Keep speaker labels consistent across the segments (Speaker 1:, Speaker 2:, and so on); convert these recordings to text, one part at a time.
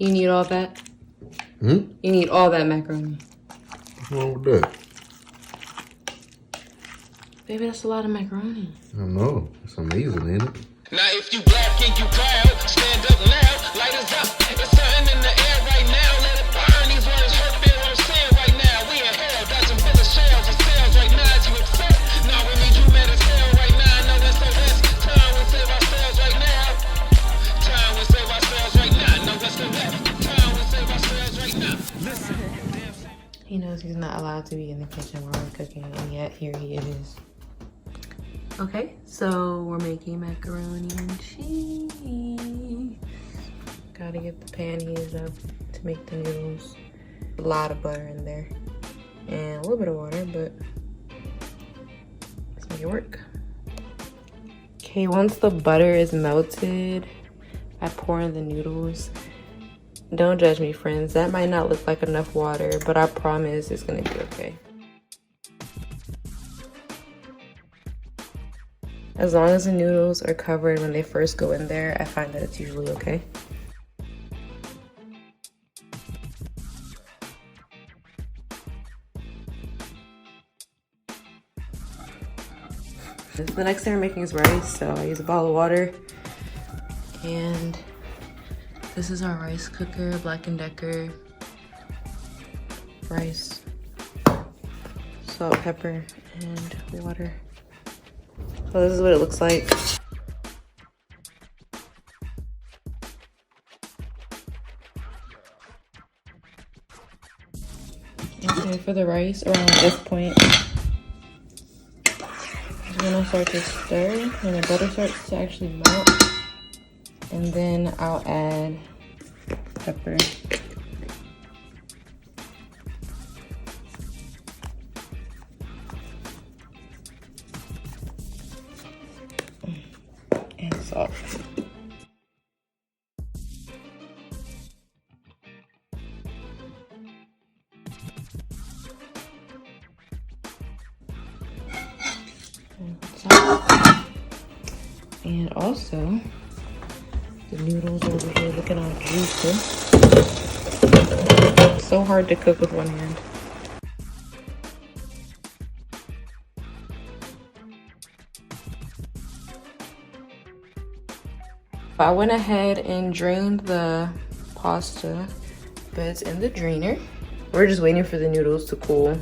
Speaker 1: You need all that?
Speaker 2: Hmm?
Speaker 1: You need all that macaroni.
Speaker 2: What's wrong with that?
Speaker 1: Baby, that's a lot of macaroni.
Speaker 2: I don't know. It's amazing, ain't it?
Speaker 3: Now if you black and you proud, stand up now, light us up. It's something in the air right now, let it burn. These words hurt, feel what I'm saying right now. We in hell, dodging full of shells and sales right now as you accept. Now we need you mad as hell right now. I know that's so that's time we save ourselves right now. Time we save ourselves right now. No, that's the left. Time we save ourselves right now. Listen.
Speaker 1: He knows he's not allowed to be in the kitchen while we're cooking, and yet here he is. Okay, so we're making macaroni and cheese. Gotta get the pan heated up to make the noodles. A lot of butter in there and a little bit of water, but let's make it work. Okay, once the butter is melted, I pour in the noodles. Don't judge me, friends. That might not look like enough water, but I promise it's gonna be okay. As long as the noodles are covered when they first go in there, I find that it's usually okay. The next thing we're making is rice, so I use a bottle of water. And this is our rice cooker, Black & Decker. Rice, salt, pepper, and water. So this is what it looks like. Okay, for the rice, around this point, I'm gonna start to stir when the butter starts to actually melt. And then I'll add pepper. And salt. And also, the noodles over here looking all juicy. So hard to cook with one hand. I went ahead and drained the pasta, but it's in the drainer. We're just waiting for the noodles to cool.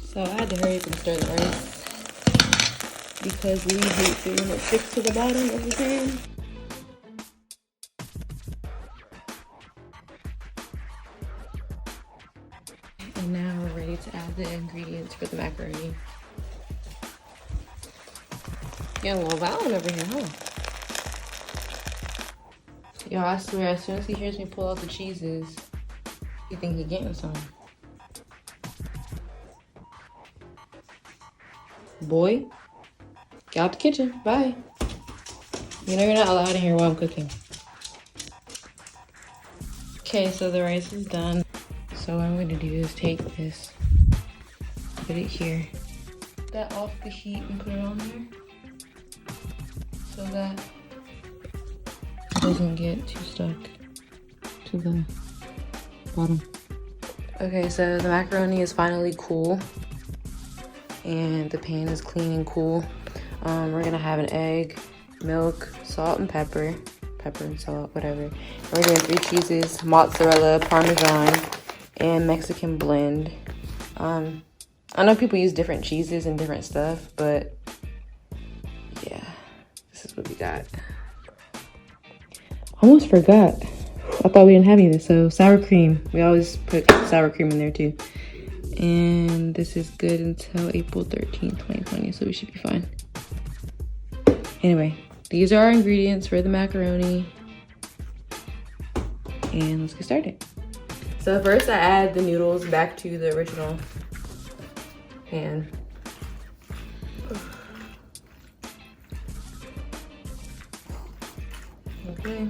Speaker 1: So I had to hurry up and stir the rice because we hate food when it sticks to the bottom of the pan. And now we're ready to add the ingredients for the macaroni. Getting a little violent over here, huh? Yo, I swear, as soon as he hears me pull out the cheeses, he think he getting some. Boy, get out the kitchen. Bye. You know you're not allowed in here while I'm cooking. Okay, so the rice is done. So what I'm going to do is take this, put it here, put that off the heat and put it on there so that it doesn't get too stuck to the bottom. Okay, so the macaroni is finally cool and the pan is clean and cool. We're gonna have an egg, milk, salt and pepper and salt, whatever. We're doing 3 cheeses, mozzarella, parmesan, and Mexican blend. I know people use different cheeses and different stuff, but yeah, this is what we got. Almost forgot. I thought we didn't have any of this. So sour cream. We always put sour cream in there too. And this is good until April 13th, 2020. So we should be fine. Anyway, these are our ingredients for the macaroni. And let's get started. So first I add the noodles back to the original pan. Okay.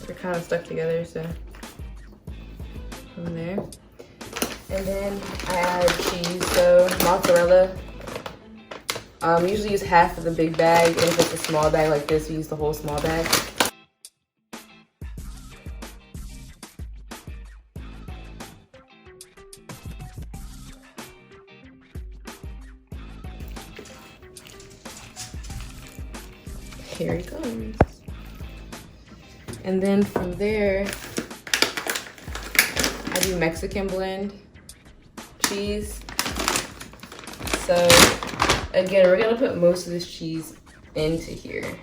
Speaker 1: They're kind of stuck together, so from there. And then I add cheese, so mozzarella. Usually use half of the big bag, and if it's a small bag like this, we use the whole small bag. here it comes. And then from there, I do Mexican blend cheese. So again, we're gonna put most of this cheese into here.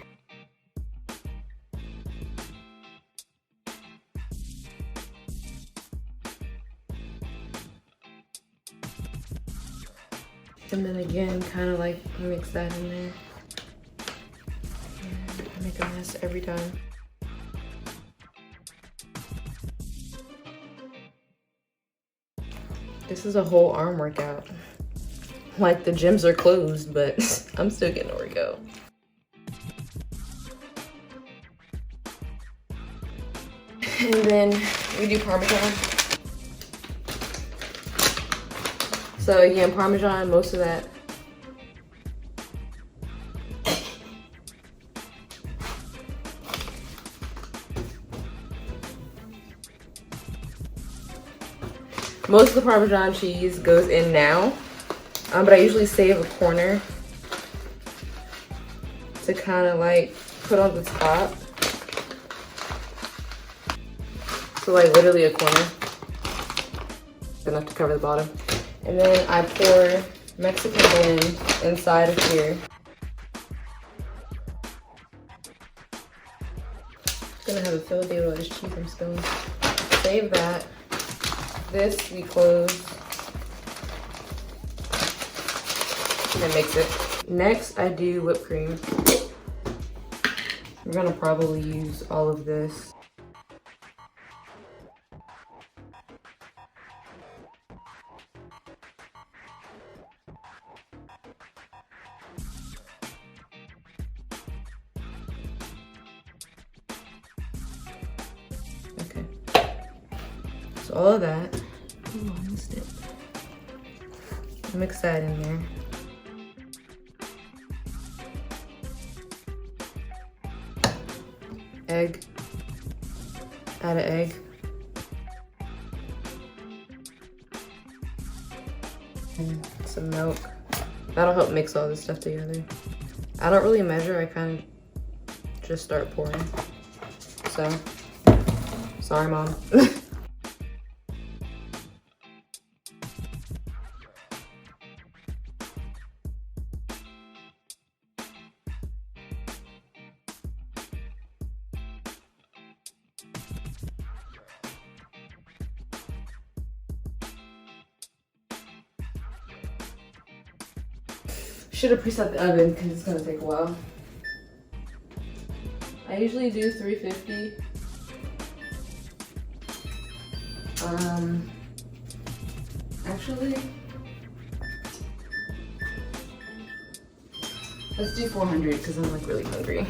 Speaker 1: And then again, kind of like mix that in there. And make a mess every time. This is a whole arm workout. Like the gyms are closed, but I'm still getting a workout. And then we do Parmesan. So again, Parmesan, most of that. Most of the Parmesan cheese goes in now, but I usually save a corner to kind of like put on the top. So like literally a corner, enough to cover the bottom. And then I pour Mexican blend inside of here. I'm gonna have a field day with all this cheese I'm spilling. Save that. This we close and then mix it. Next, I do whipped cream. We're gonna probably use all of this. Okay. So all of that. Ooh, I missed it. Mix that in there. Egg. Add an egg. And some milk. That'll help mix all this stuff together. I don't really measure, I kind of just start pouring. So, sorry, Mom. Should have preset the oven because it's gonna take a while. I usually do 350. Actually, let's do 400 because I'm like really hungry.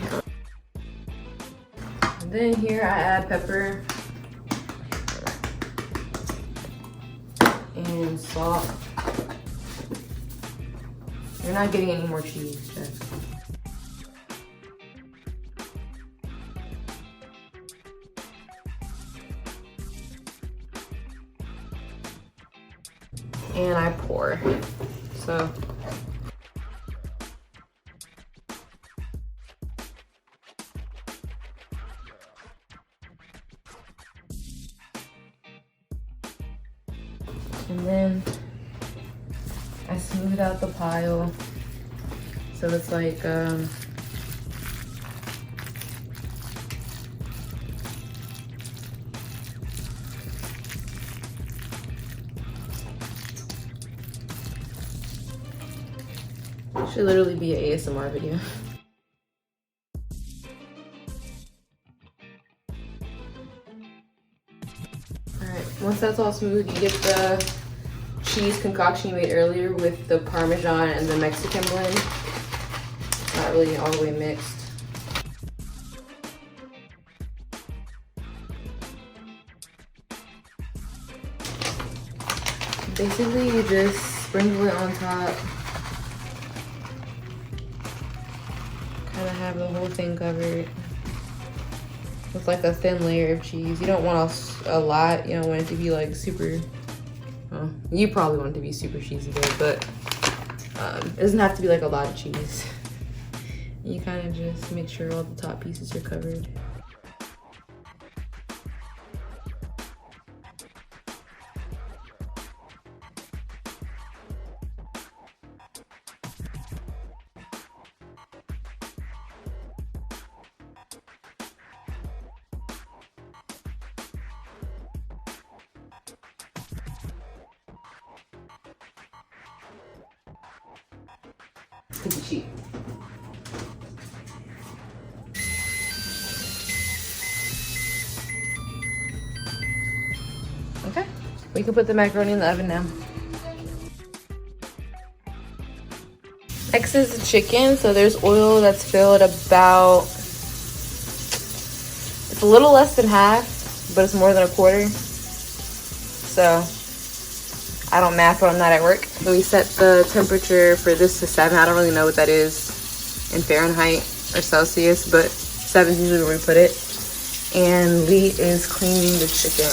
Speaker 1: And then here I add pepper and salt. You're not getting any more cheese, Jess. And I pour. So. And then I smooth out the pile. So it's like, should literally be an ASMR video. Alright, once that's all smooth, you get the cheese concoction you made earlier with the Parmesan and the Mexican blend. Not really all the way mixed. Basically, you just sprinkle it on top. Kind of have the whole thing covered with like a thin layer of cheese. You don't want a lot. You don't want it to be like super. Well, you probably want it to be super cheesy though, but it doesn't have to be like a lot of cheese. You kind of just make sure all the top pieces are covered. Look at you. Okay, we can put the macaroni in the oven now. Next is the chicken. So there's oil that's filled about, it's a little less than half, but it's more than a quarter. So I don't math when I'm not at work. So we set the temperature for this to 7. I don't really know what that is in Fahrenheit or Celsius, but 7 is usually where we put it. And Lee is cleaning the chicken.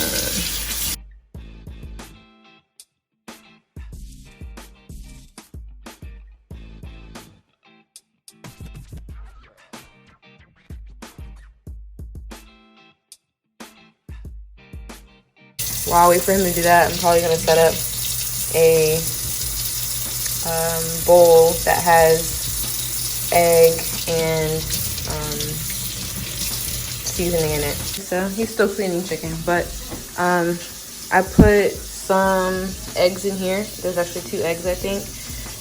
Speaker 1: While I wait for him to do that, I'm probably gonna set up a bowl that has egg and seasoning in it. So he's still cleaning chicken, but I put some eggs in here. There's actually 2 eggs, I think.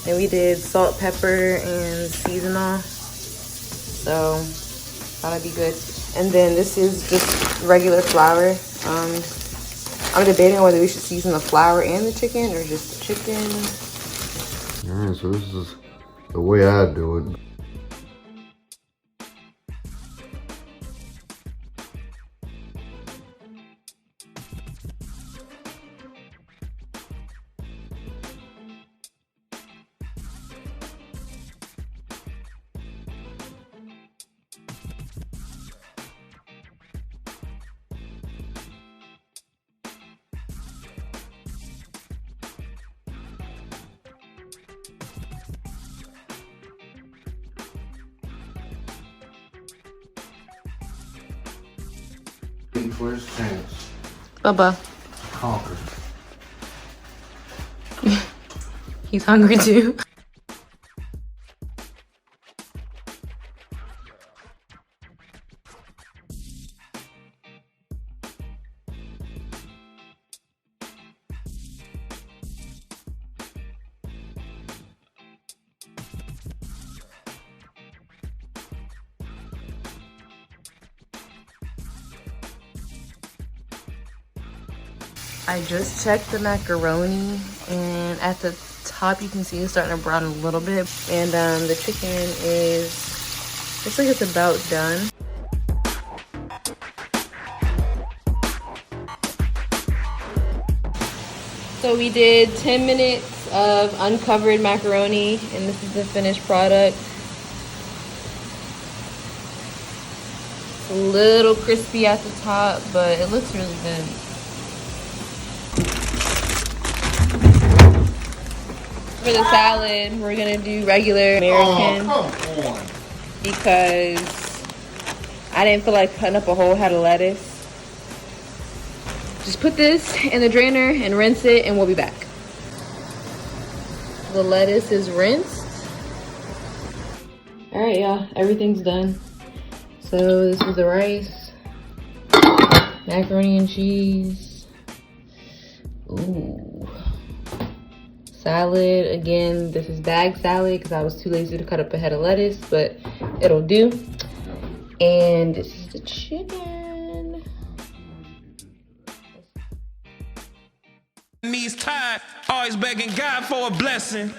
Speaker 1: And we did salt, pepper, and seasonal. So thought it'd be good. And then this is just regular flour. I'm debating on whether we should season the flour and the chicken or just the chicken.
Speaker 2: Alright, so this is the way I do it. For his chance.
Speaker 1: Bubba.
Speaker 2: Conquer.
Speaker 1: He's hungry too. I just checked the macaroni, and at the top you can see it's starting to brown a little bit. And the chicken looks like it's about done. So we did 10 minutes of uncovered macaroni, and this is the finished product. It's a little crispy at the top, but it looks really good. For the salad, we're gonna do regular American because I didn't feel like cutting up a whole head of lettuce. Just put this in the drainer and rinse it, and we'll be back. The lettuce is rinsed. All right, y'all, everything's done. So this is the rice, macaroni and cheese. Ooh. Salad, again, this is bag salad because I was too lazy to cut up a head of lettuce, but it'll do. And this is the chicken.
Speaker 3: Knees tied, always begging God for a blessing.